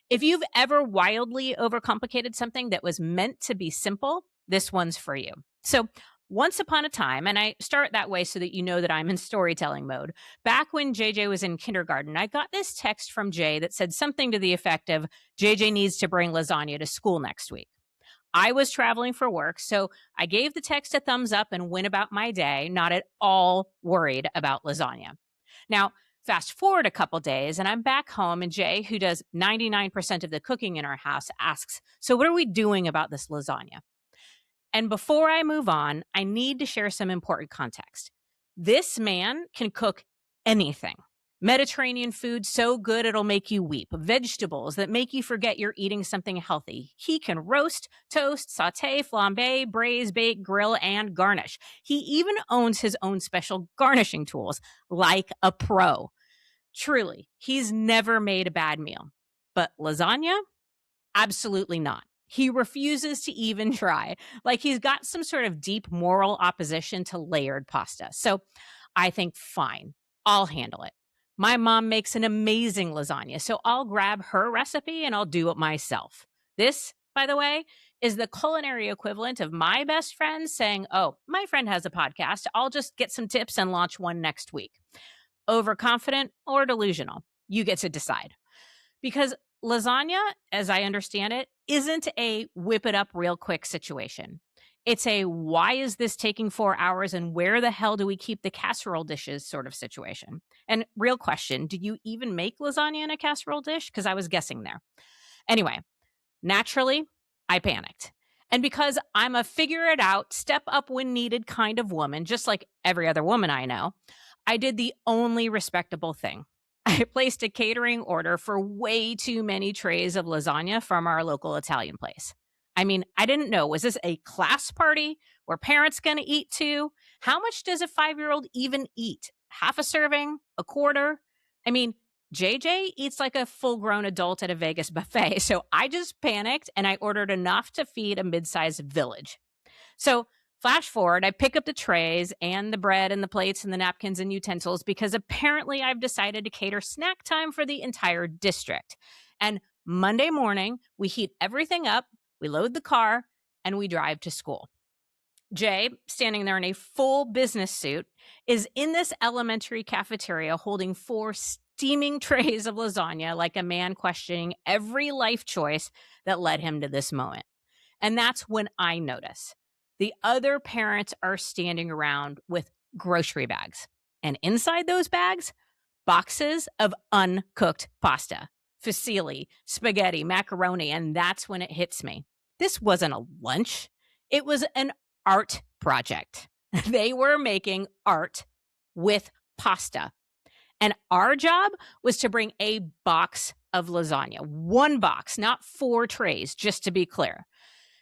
If you've ever wildly overcomplicated something that was meant to be simple, this one's for you. So, once upon a time, and I start that way so that you know that I'm in storytelling mode. Back when JJ was in kindergarten, I got this text from Jay that said something to the effect of JJ needs to bring lasagna to school next week. I was traveling for work, so I gave the text a thumbs up and went about my day, not at all worried about lasagna. Now, fast forward a couple days, and I'm back home, and Jay, who does 99% of the cooking in our house, asks, "So, what are we doing about this lasagna?" And before I move on, I need to share some important context. This man can cook anything. Mediterranean food so good it'll make you weep. Vegetables that make you forget you're eating something healthy. He can roast, toast, saute, flambe, braise, bake, grill, and garnish. He even owns his own special garnishing tools, like a pro. Truly, he's never made a bad meal. But lasagna? Absolutely not. He refuses to even try. Like he's got some sort of deep moral opposition to layered pasta. So I think, fine, I'll handle it. My mom makes an amazing lasagna, so I'll grab her recipe and I'll do it myself. This, by the way, is the culinary equivalent of my best friend saying, "Oh, my friend has a podcast. I'll just get some tips and launch one next week." Overconfident or delusional? You get to decide. Because lasagna, as I understand it, isn't a whip it up real quick situation. It's a why is this taking 4 hours and where the hell do we keep the casserole dishes sort of situation. And real question, do you even make lasagna in a casserole dish? Because I was guessing there. Anyway, naturally, I panicked. And because I'm a figure it out, step up when needed kind of woman, just like every other woman I know, I did the only respectable thing. I placed a catering order for way too many trays of lasagna from our local Italian place. I mean, I didn't know. Was this a class party? Were parents going to eat too? How much does a 5-year-old even eat? Half a serving? A quarter? I mean, JJ eats like a full grown adult at a Vegas buffet. So I just panicked and I ordered enough to feed a mid sized village. So flash forward, I pick up the trays and the bread and the plates and the napkins and utensils because apparently I've decided to cater snack time for the entire district. And Monday morning, we heat everything up, we load the car, and we drive to school. Jay, standing there in a full business suit, is in this elementary cafeteria holding 4 steaming trays of lasagna like a man questioning every life choice that led him to this moment. And that's when I notice. The other parents are standing around with grocery bags. And inside those bags, boxes of uncooked pasta, fusilli, spaghetti, macaroni. And that's when it hits me. This wasn't a lunch. It was an art project. They were making art with pasta. And our job was to bring a box of lasagna. 1 box, not 4 trays, just to be clear.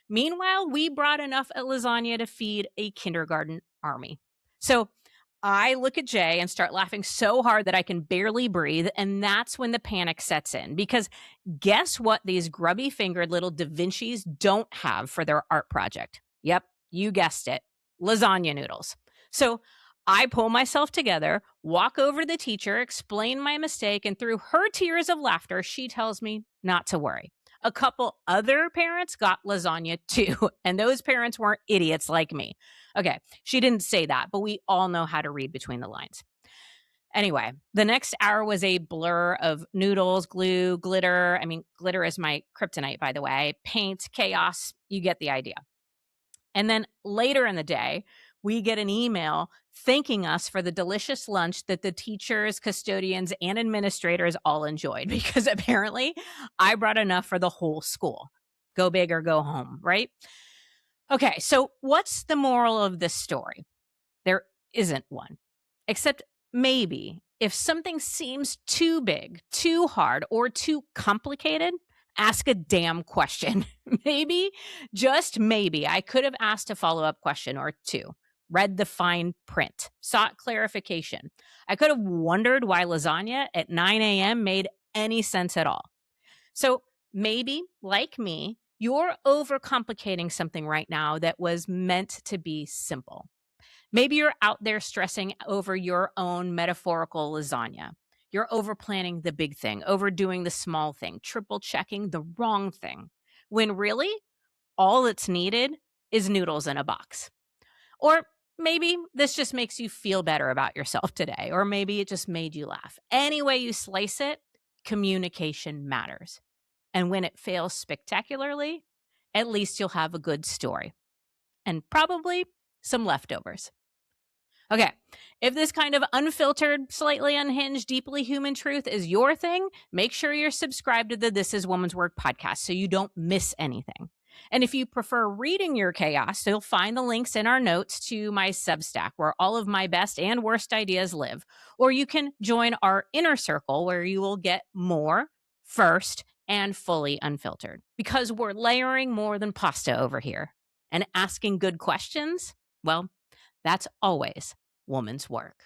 Meanwhile, we brought enough lasagna to feed a kindergarten army. So I look at Jay and start laughing so hard that I can barely breathe. And that's when the panic sets in. Because guess what these grubby fingered little Da Vinci's don't have for their art project? Yep, you guessed it. Lasagna noodles. So I pull myself together, walk over to the teacher, explain my mistake, and through her tears of laughter, she tells me not to worry. A couple other parents got lasagna too, and those parents weren't idiots like me. Okay, she didn't say that, but we all know how to read between the lines. Anyway, the next hour was a blur of noodles, glue, glitter. I mean, glitter is my kryptonite, by the way. Paint, chaos, you get the idea. And then later in the day, we get an email thanking us for the delicious lunch that the teachers, custodians, and administrators all enjoyed because apparently I brought enough for the whole school. Go big or go home, right? Okay, so what's the moral of this story? There isn't one, except maybe if something seems too big, too hard, or too complicated, ask a damn question. Maybe, just maybe, I could have asked a follow-up question or two, read the fine print, sought clarification. I could have wondered why lasagna at 9 a.m. made any sense at all. So maybe, like me, you're overcomplicating something right now that was meant to be simple. Maybe you're out there stressing over your own metaphorical lasagna. You're over planning the big thing, overdoing the small thing, triple checking the wrong thing, when really all that's needed is noodles in a box. Or maybe this just makes you feel better about yourself today, or maybe it just made you laugh. Any way you slice it, communication matters. And when it fails spectacularly, at least you'll have a good story and probably some leftovers. Okay, if this kind of unfiltered, slightly unhinged, deeply human truth is your thing, make sure you're subscribed to the This Is Woman's Work podcast so you don't miss anything. And if you prefer reading your chaos, you'll find the links in our notes to my Substack, where all of my best and worst ideas live. Or you can join our inner circle, where you will get more, first, and fully unfiltered. Because we're layering more than pasta over here. And asking good questions, well, that's always woman's work.